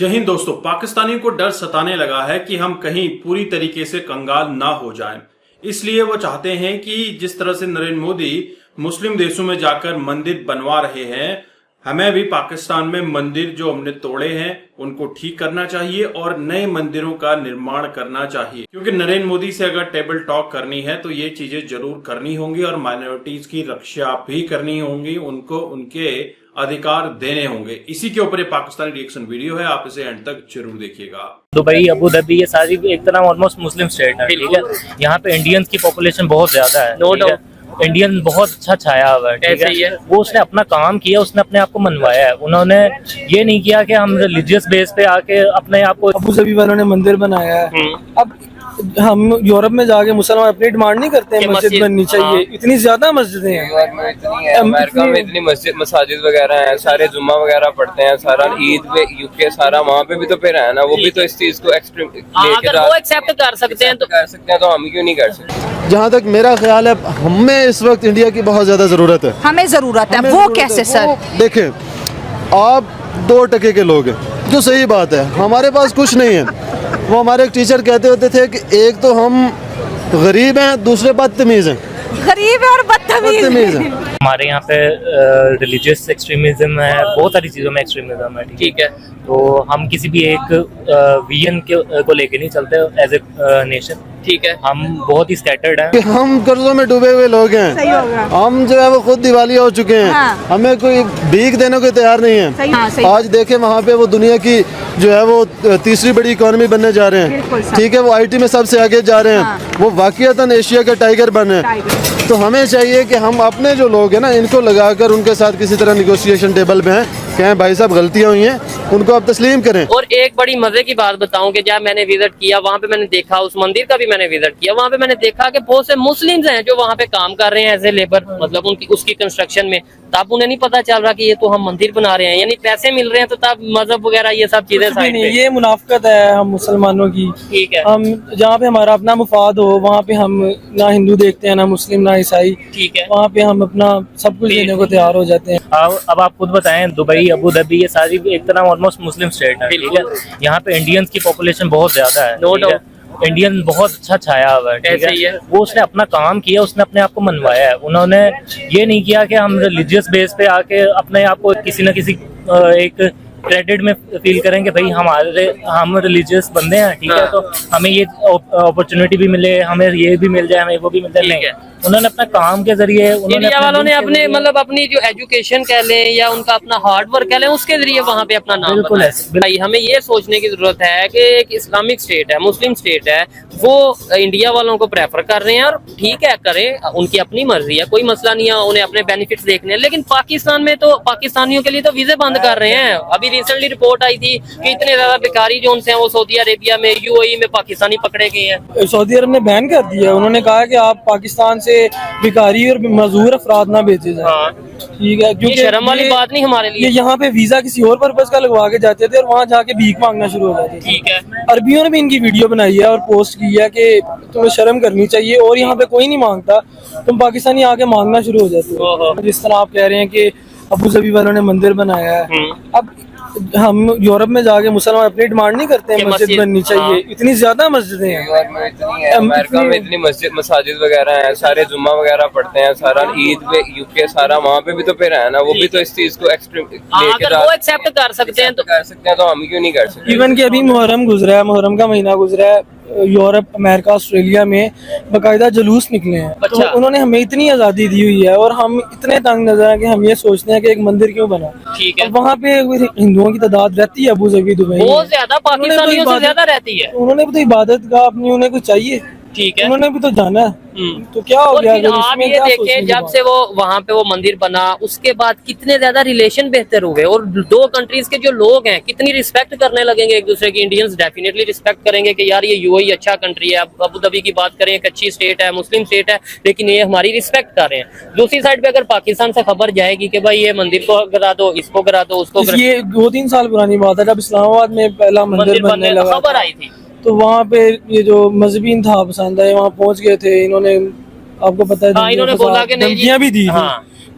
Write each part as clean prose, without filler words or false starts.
जय हिंद दोस्तों। पाकिस्तानियों को डर सताने लगा है कि हम कहीं पूरी तरीके से कंगाल ना हो जाएं। इसलिए वो चाहते हैं कि जिस तरह से नरेंद्र मोदी मुस्लिम देशों में जाकर मंदिर बनवा रहे हैं, हमें भी पाकिस्तान में मंदिर जो हमने तोड़े हैं उनको ठीक करना चाहिए और नए मंदिरों का निर्माण करना चाहिए। क्योंकि नरेंद्र मोदी से अगर टेबल टॉक करनी है तो ये चीजें जरूर करनी होंगी और माइनॉरिटीज की रक्षा भी करनी होंगी, उनको उनके अधिकार देने होंगे। इसी के ऊपर पाकिस्तानी रिएक्शन वीडियो है, आप इसे एंड तक जरूर देखिएगा। दुबई, अबू धाबी, ये सारी एक तरह ऑलमोस्ट मुस्लिम स्टेट है, ठीक है। यहाँ पे इंडियंस की पॉपुलेशन बहुत ज्यादा है, नो डाउट। इंडियन बहुत अच्छा छाया हुआ है, ठीक है। वो उसने अपना काम किया, उसने अपने आप को मनवाया है। उन्होंने ये नहीं किया कि हम रिलीजियस बेस पे आके अपने आप को। अबू धाबी वालों ने मंदिर बनाया है। अब हम यूरोप में जाके मुसलमान अपनी डिमांड नहीं करते हैं मस्जिद बननी चाहिए। इतनी ज्यादा मस्जिदें हैं, अमेरिका में इतनी मसाजिद वगैरह हैं, सारे जुम्मा वगैरह पढ़ते हैं, सारा ईद में यूके सारा वहाँ पे भी तो फिर है ना, वो भी तो इस चीज को अगर वो एक्सेप्ट कर सकते हैं तो हम क्यों नहीं कर सकते। जहाँ तक मेरा ख्याल है, हमें इस वक्त इंडिया की बहुत ज्यादा जरूरत है। हमें जरूरत है, वो कैसे सर? देखें, आप 2% के लोग हैं, जो सही बात है। हमारे पास कुछ नहीं है। वो हमारे एक टीचर कहते होते थे कि एक तो हम गरीब हैं, दूसरे बदतमीज हैं। गरीब है और बदतमीज है। हमारे यहाँ पे रिलीजियस एक्सट्रीमिज्म है, बहुत सारी चीजों में एक्सट्रीमिज्म है, ठीक है। तो हम किसी भी एक विजन को लेके नहीं चलते एज ए नेशन, ठीक है। हम बहुत ही स्कैटर्ड हैं। हम कर्जों में डूबे हुए लोग हैं। सही होगा। हम जो है वो खुद दिवालिया हो चुके हैं। हाँ। हमें कोई भीख देने को तैयार नहीं है। सही। आज देखें, वहाँ पे वो दुनिया की जो है वो तीसरी बड़ी इकोनॉमी बनने जा रहे हैं, ठीक है। वो IT में सबसे आगे जा रहे हैं। हाँ। वो वाकईतन एशिया का टाइगर बन रहे हैं। तो हमें चाहिए कि हम अपने जो लोग हैं ना, इनको लगाकर उनके साथ किसी तरह निगोशिएशन टेबल पे हैं, कहें भाई साहब गलतियां हुई हैं, उनको आप तस्लीम करें। और एक बड़ी मजे की बात बताऊं कि जब मैंने विजिट किया वहाँ पे, मैंने देखा उस मंदिर का भी मैंने विजिट किया। वहाँ पे मैंने देखा कि बहुत से मुस्लिम्स हैं जो वहाँ पे काम कर रहे हैं एज ए लेबर, मतलब उनकी उसकी कंस्ट्रक्शन में। तब उन्हें नहीं पता चल रहा कि ये तो हम मंदिर बना रहे हैं, यानी पैसे मिल रहे हैं। तो तब मजहब वगैरह ये सब चीजें साइड पे। ये मुनाफकत है हम मुसलमानों की, ठीक है। हम जहाँ पे हमारा अपना मुफाद हो, वहाँ पे हम ना हिंदू देखते हैं, ना मुस्लिम, ना ईसाई, ठीक है। वहाँ पे हम अपना सब कुछ देने को तैयार हो जाते हैं। अब आप खुद बताएं, दुबई, अबू धाबी, ये सारी एक तरह ऑलमोस्ट मुस्लिम स्टेट है, ठीक है। यहाँ पे इंडियंस की पॉपुलेशन बहुत ज्यादा है, नो डाउट। इंडियन बहुत अच्छा छाया हुआ है, ठीक है। वो उसने अपना काम किया, उसने अपने आप को मनवाया है। उन्होंने ये नहीं किया कि हम रिलीजियस बेस पे आके अपने आप को किसी न किसी एक क्रेडिट में फील करेंगे, भाई हम रिलीजियस बंदे हैं, ठीक है। तो हमें ये अपॉर्चुनिटी भी मिले, हमें ये भी मिल जाए, हमें वो भी मिल जाए। नहीं, उन्होंने अपना काम के जरिए, इंडिया वालों ने अपने मतलब अपनी जो एजुकेशन कह लें या उनका अपना हार्ड वर्क कह लें, उसके जरिए वहाँ पे अपना नाम बिल्कुल भाई हमें ये सोचने की जरूरत है कि एक इस्लामिक स्टेट है, मुस्लिम स्टेट है, वो इंडिया वालों को प्रेफर कर रहे हैं और ठीक है, करें, उनकी अपनी मर्जी है, कोई मसला नहीं है, उन्हें अपने बेनिफिट्स देखने हैं। लेकिन पाकिस्तान में तो पाकिस्तानियों के लिए तो वीजे बंद कर रहे हैं। अभी रिसेंटली रिपोर्ट आई थी कि इतने ज्यादा बेकारी जो उनसे हैं वो सऊदी अरेबिया में, UAE में पाकिस्तानी पकड़े गए हैं। सऊदी अरब ने बैन कर दिया। उन्होंने कहा कि आप पाकिस्तान से भिखारी और मजदूर अफराद ना भेजे जाए, ठीक है। क्योंकि शर्म वाली बात नहीं हमारे लिए। यहाँ पे वीजा किसी और पर्पज का लगवा के जाते थे और वहाँ जाके भीख मांगना शुरू हो जाते थे, ठीक है। अरबियों ने भी इनकी वीडियो बनाई है और पोस्ट की है कि तुम्हें शर्म करनी चाहिए, और यहाँ पे कोई नहीं मांगता, तुम पाकिस्तानी आके मांगना शुरू हो जाते हो। जिस तरह आप कह रहे हैं कि अबू धाबी वालों ने मंदिर बनाया है। अब हम यूरोप में जाके मुसलमान अपनी डिमांड नहीं करते हैं मस्जिद बननी चाहिए। इतनी ज्यादा मस्जिदें हैं, अमेरिका में इतनी मसाजिद वगैरह हैं, सारे जुम्मा वगैरह पढ़ते हैं, सारा ईद में यूके सारा वहाँ पे भी तो फिर है ना, वो भी तो इस चीज को अगर वो एक्सेप्ट कर सकते हैं तो हम क्यों नहीं कर सकते। इवन कि अभी मुहर्रम गुजरा है, मुहर्रम का महीना गुजरा है, यूरोप, अमेरिका, ऑस्ट्रेलिया में बाकायदा जुलूस निकले हैं। अच्छा। तो उन्होंने हमें इतनी आज़ादी दी हुई है और हम इतने तंग नजर हैं कि हम ये सोचते हैं कि एक मंदिर क्यों बना, ठीक है। वहाँ पे हिंदुओं की तादाद रहती है अबू धाबी, दुबई में बहुत ज्यादा, पाकिस्तानियों से ज्यादा रहती है। उन्होंने भी तो इबादत का अपनी उन्हें कुछ चाहिए, ठीक है। उन्होंने भी तो जाना है। तो क्या हो और गया? फिर आप ये देखें, जब से वो वहाँ पे वो मंदिर बना, उसके बाद कितने ज्यादा रिलेशन बेहतर हुए और दो कंट्रीज के जो लोग हैं कितनी रिस्पेक्ट करने लगेंगे एक दूसरे की। इंडियंस डेफिनेटली रिस्पेक्ट करेंगे कि यार ये UAE अच्छा कंट्री है। अबू धाबी की बात करें, एक अच्छी स्टेट है, मुस्लिम स्टेट है, लेकिन ये हमारी रिस्पेक्ट कर रहे हैं। दूसरी साइड पे अगर पाकिस्तान से खबर जाएगी कि भाई ये मंदिर को गिरा दो, इसको गिरा दो, उसको, ये 2-3 साल पुरानी बात है, जब इस्लामाबाद में पहला मंदिर बनने लगा, खबर आई थी, तो वहाँ पे ये जो मजहबी था पसंद है, वहाँ पहुँच गए थे। इन्होंने, आपको पता है, इन्होंने बोला कि नहीं, धमकियां भी दी थी,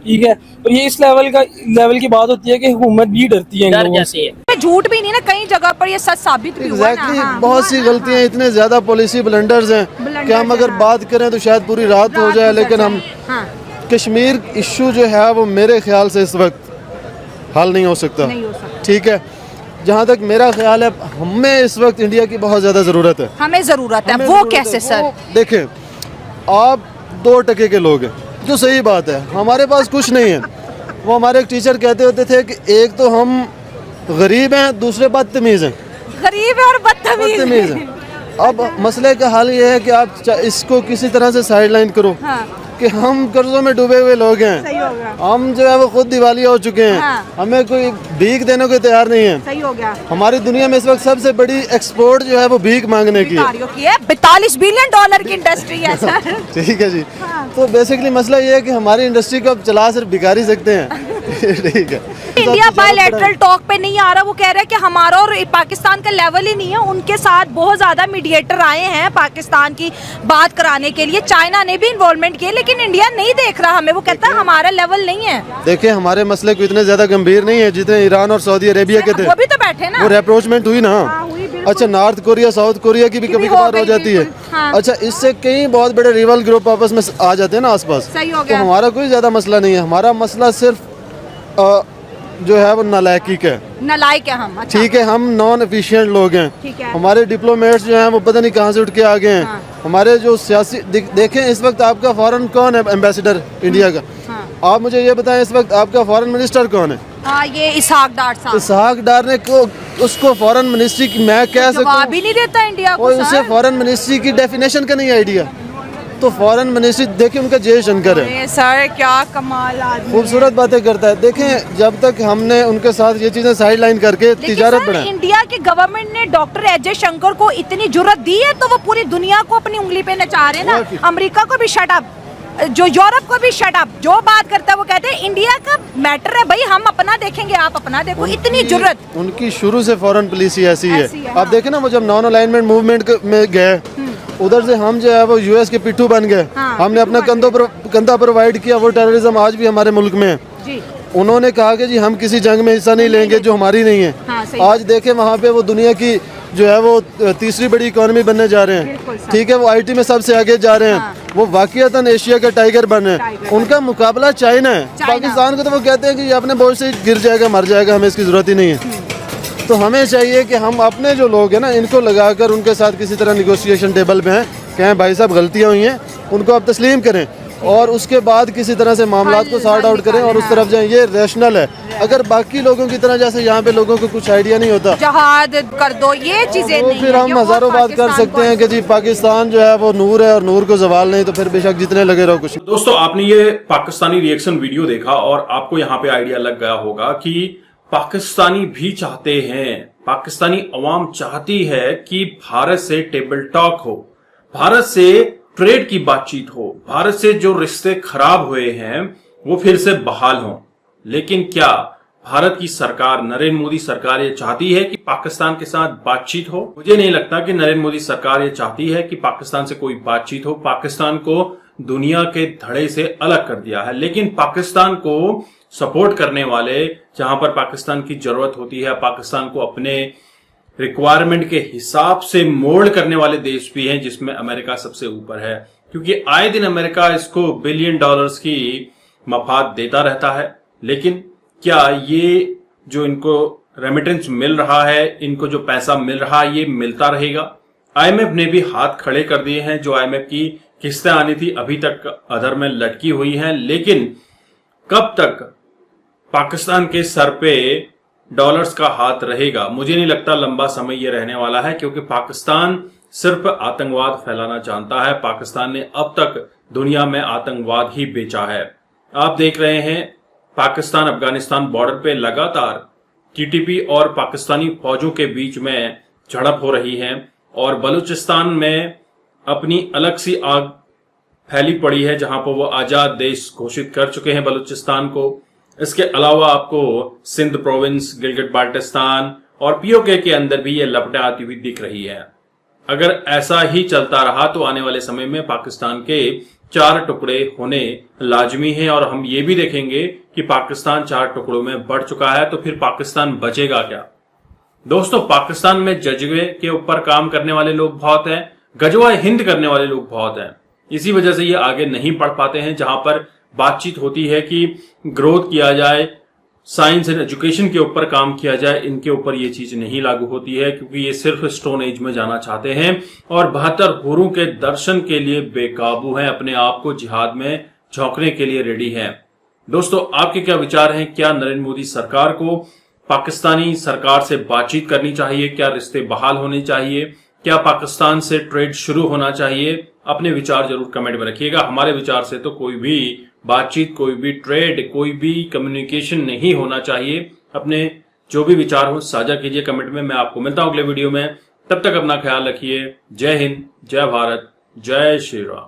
ठीक है। और ये इस लेवल की बात होती है कि हुकूमत भी डरती है इन लोगों से। पे झूठ भी नहीं ना, कई जगह पर ये सच साबित भी हुआ एग्जैक्टली ना। हाँ, बहुत सी गलतियां, इतने ज्यादा पॉलिसी ब्लंडर्स हैं कि हम अगर बात करें तो शायद पूरी रात हो जाए, लेकिन हम हाँ, कश्मीर इशू जो है वो मेरे ख्याल से इस वक्त हल नहीं हो सकता। नहीं हो सकता। ठीक है, जहाँ तक मेरा ख्याल है हमें इस वक्त इंडिया की बहुत ज़्यादा ज़रूरत है। हमें जरूरत है, हमें वो ज़रूरत कैसे है। सर? वो देखें, आप 2% के लोग हैं, जो सही बात है, हमारे पास कुछ नहीं है। वो हमारे एक टीचर कहते होते थे कि एक तो हम गरीब हैं, दूसरे बदतमीज़ हैं। गरीब है और बदतमीज बदतमीज़ है। हैं। अब मसले का हल ये है कि आप इसको किसी तरह से साइडलाइन करो हाँ, कि हम कर्जों में डूबे हुए लोग हैं, सही हो गया, हम जो है वो खुद दिवालिया हो चुके हैं। हाँ। हमें कोई भीख देने को तैयार नहीं है। सही हो गया। हमारी दुनिया में इस वक्त सबसे बड़ी एक्सपोर्ट जो है वो भीख मांगने की है। भिखारियों की है, 42 बिलियन डॉलर की इंडस्ट्री है सर। ठीक है जी, तो बेसिकली मसला ये है कि हमारी इंडस्ट्री को अब चला सिर्फ भिखारी सकते हैं। ठीक है, इंडिया बायलैटरल टॉक पे नहीं आ रहा, वो कह रहा है कि हमारा और पाकिस्तान का लेवल ही नहीं है। उनके साथ बहुत ज्यादा मीडिएटर आए हैं पाकिस्तान की बात कराने के लिए, चाइना ने भी इन्वॉल्वमेंट किया, लेकिन इंडिया नहीं देख रहा हमें। वो कहता है हमारा लेवल नहीं है। देखिए हमारे मसले को इतने ज्यादा गंभीर नहीं है जितने ईरान और सऊदी अरेबिया के थे। वो भी तो बैठे ना। वो रेप्रोचमेंट हुई ना। हाँ, हुई, बिल्कुल। अच्छा, नॉर्थ कोरिया साउथ कोरिया की भी कभी हो कभार हो गई, जाती है। बिल्कुल, हाँ। अच्छा, इससे कई बहुत बड़े रिवल ग्रुप आपस में आ जाते हैं ना आसपास। सही हो तो गया। हमारा कोई ज्यादा मसला नहीं है। हमारा मसला सिर्फ जो है वो नालायकी का है। नालायक है हम। अच्छा। ठीक है, हम नॉन एफिशिएंट लोग हैं। ठीक है। हमारे डिप्लोमेट्स जो हैं वो पता नहीं कहाँ से उठ के आ गए हैं। हाँ। हमारे जो सियासी देखें इस वक्त आपका फॉरेन कौन है एम्बेसडर इंडिया का? हाँ। आप मुझे ये बताएं इस वक्त आपका फॉरेन मिनिस्टर कौन है? हाँ, ये इसहाक डार साहब। इसहाक डार ने को उसको फॉरेन मिनिस्ट्री की मैं कह सकता जवाब हूँ, ही नहीं देता इंडिया को और उसे सर। फॉरेन मिनिस्ट्री की डेफिनेशन का नहीं आइडिया। तो फॉरेन मिनिस्ट्री देखिए उनका जयशंकर है, अरे सर क्या कमाल आदमी है। खूबसूरत बातें करता है। देखें जब तक हमने उनके साथ ये चीजें साइड लाइन करके लेकिन तिजारत सर, बढ़ाए। इंडिया की गवर्नमेंट ने डॉक्टर अजय शंकर को इतनी जुर्रत दी है तो वो पूरी दुनिया को अपनी उंगली पे नचा रहे हैं ना। अमेरिका को भी शट अप, जो यूरोप को भी शट अप, जो बात करता है वो कहते हैं इंडिया का मैटर है भाई, हम अपना देखेंगे आप अपना देखो। इतनी जुर्रत उनकी शुरू से फॉरेन पॉलिसी ऐसी है। ऐसी है, आप हाँ। देखें ना, वो जब नॉन अलाइनमेंट मूवमेंट में गए, उधर से हम जो है वो यूएस के पिट्ठू बन गए। हाँ, हमने अपना कंधा प्रोवाइड किया। वो टेररिज्म आज भी हमारे मुल्क में है। जी। उन्होंने कहा कि जी हम किसी जंग में हिस्सा नहीं लेंगे जो हमारी नहीं है। हाँ, सही आज देखें वहाँ पे वो दुनिया की जो है वो तीसरी बड़ी इकोनॉमी बनने जा रहे बिल्कुल हैं। सर। ठीक है, वो आईटी में सबसे आगे जा रहे हैं। हाँ। वो वाकईतन एशिया का टाइगर बने हैं। टाइगर उनका मुकाबला चाइना है। चाइना। पाकिस्तान को तो वो कहते हैं कि ये अपने बोझ से गिर जाएगा, मर जाएगा, हमें इसकी जरूरत ही नहीं है। तो हमें चाहिए कि हम अपने जो लोग हैं ना इनको लगाकर उनके साथ किसी तरह निगोशिएशन टेबल पे हैं, कहें भाई साहब गलतियां हुई हैं, उनको आप तस्लीम करें और उसके बाद किसी तरह से मामलात को सॉर्ट आउट करें और उस तरफ जाएं। ये रैशनल है। अगर बाकी लोगों की तरह जैसे यहाँ पे लोगों को कुछ आइडिया नहीं होता जहाद कर दो, ये चीजें तो नहीं फिर है। हम ये वो हजारों बात कर पाकिस्तान सकते हैं कि जी पाकिस्तान जो है वो नूर है और नूर को जवाल नहीं, तो फिर बेशक जितने लगे रहो कुछ। दोस्तों, आपने ये पाकिस्तानी रिएक्शन वीडियो देखा और आपको यहाँ पे आइडिया लग गया होगा कि पाकिस्तानी भी चाहते हैं, पाकिस्तानी अवाम चाहती है कि भारत से टेबल टॉक हो, भारत से ट्रेड की बातचीत हो, भारत से जो रिश्ते खराब हुए हैं वो फिर से बहाल हों। लेकिन क्या भारत की सरकार, नरेंद्र मोदी सरकार ये चाहती है कि पाकिस्तान के साथ बातचीत हो? मुझे नहीं लगता कि नरेंद्र मोदी सरकार ये चाहती है कि पाकिस्तान से कोई बातचीत हो। पाकिस्तान को दुनिया के धड़े से अलग कर दिया है, लेकिन पाकिस्तान को सपोर्ट करने वाले, जहां पर पाकिस्तान की जरूरत होती है, पाकिस्तान को अपने रिक्वायरमेंट के हिसाब से मोल्ड करने वाले देश भी हैं, जिसमें अमेरिका सबसे ऊपर है। क्योंकि आए दिन अमेरिका इसको $बिलियन की मफाद देता रहता है। लेकिन क्या ये जो इनको रेमिटेंस मिल रहा है, इनको जो पैसा मिल रहा है, ये मिलता रहेगा? आईएमएफ ने भी हाथ खड़े कर दिए हैं। जो आईएमएफ की किस्तें आनी थी अभी तक अधर में लटकी हुई हैं। लेकिन कब तक पाकिस्तान के सर पे डॉलर्स का हाथ रहेगा? मुझे नहीं लगता लंबा समय ये रहने वाला है, क्योंकि पाकिस्तान सिर्फ आतंकवाद फैलाना जानता है। पाकिस्तान ने अब तक दुनिया में आतंकवाद ही बेचा है। आप देख रहे हैं पाकिस्तान अफगानिस्तान बॉर्डर पे लगातार टीटीपी और पाकिस्तानी फौजों के बीच में झड़प हो रही है, और बलूचिस्तान में अपनी अलग सी आग फैली पड़ी है, जहां पर वो आजाद देश घोषित कर चुके हैं बलूचिस्तान को। इसके अलावा आपको सिंध प्रोविंस, गिलगित बाल्टिस्तान और पीओके के अंदर भी ये लपटें आती हुई दिख रही है। अगर ऐसा ही चलता रहा तो आने वाले समय में पाकिस्तान के 4 टुकड़े होने लाजमी है, और हम ये भी देखेंगे कि पाकिस्तान 4 टुकड़ों में बढ़ चुका है। तो फिर पाकिस्तान बचेगा क्या? दोस्तों, पाकिस्तान में जज्बे के ऊपर काम करने वाले लोग बहुत हैं, गजवाए हिंद करने वाले लोग बहुत हैं। इसी वजह से ये आगे नहीं बढ़ पाते हैं। जहां पर बातचीत होती है कि ग्रोथ किया जाए, साइंस एंड एजुकेशन के ऊपर काम किया जाए, इनके ऊपर ये चीज नहीं लागू होती है, क्योंकि ये सिर्फ स्टोन एज में जाना चाहते हैं और 72 हुरों के दर्शन के लिए बेकाबू हैं, अपने आप को जिहाद में झोंकने के लिए रेडी हैं। दोस्तों, आपके क्या विचार हैं? क्या नरेंद्र मोदी सरकार को पाकिस्तानी सरकार से बातचीत करनी चाहिए? क्या रिश्ते बहाल होने चाहिए? क्या पाकिस्तान से ट्रेड शुरू होना चाहिए? अपने विचार जरूर कमेंट में रखिएगा। हमारे विचार से तो कोई भी बातचीत, कोई भी ट्रेड, कोई भी कम्युनिकेशन नहीं होना चाहिए। अपने जो भी विचार हो साझा कीजिए कमेंट में। मैं आपको मिलता हूं अगले वीडियो में। तब तक अपना ख्याल रखिए। जय हिंद, जय भारत, जय श्री राम।